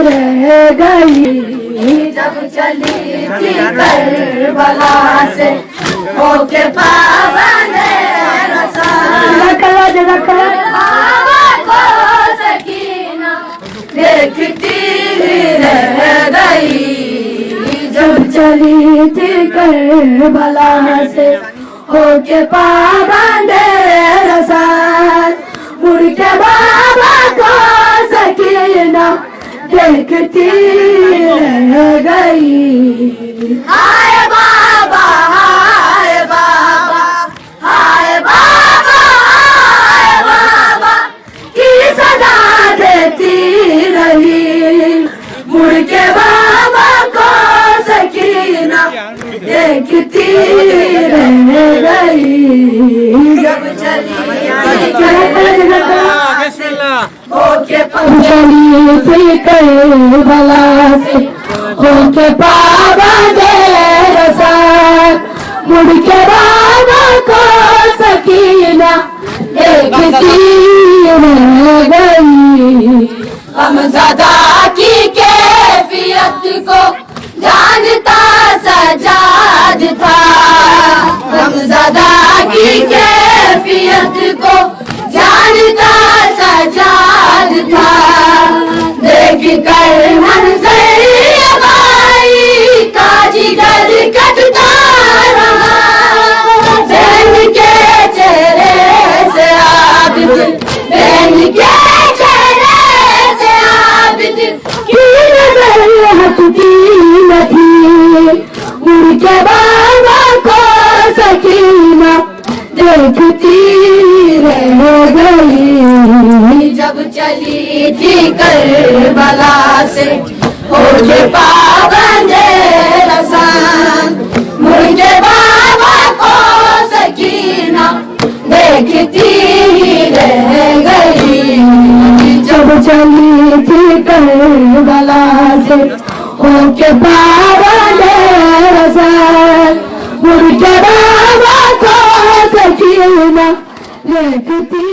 रह गई जब चली थी करबला से होके पावन बाबा को सकीना देखती रह गई जब चली थी करबला से होके पावन रसाल मुड़ के बाबा को सकीना देखती रह गई। हाय बाबा हाय बाबा हाय बाबा हाय बाबा की सदा देती रही मुड़ के बाबा को सकीना देखती रह गई जब चली होके चली थी करबला से होके पावन रसाल मुड़ के बाबा को सकीना देखती रह गई। हमज़दा की कैफियत को जानता सजाद था हमज़दा की कैफियत को जानता सजाद था देख कर मंज़र बाई का जिगर कटता रहा बहन के चेहरे से आबिद बहन के चेहरे से आबिद की नज़र हटती नहीं मुड़ के बाबा को सकीना देखती रह गई जब चली थी करबला से होके पावन रसान मुड़ के बाबा को सकीना देखती रह गई जब चली थी करबला से होके पावन रसान मुड़ के बाबा को सकीना देखती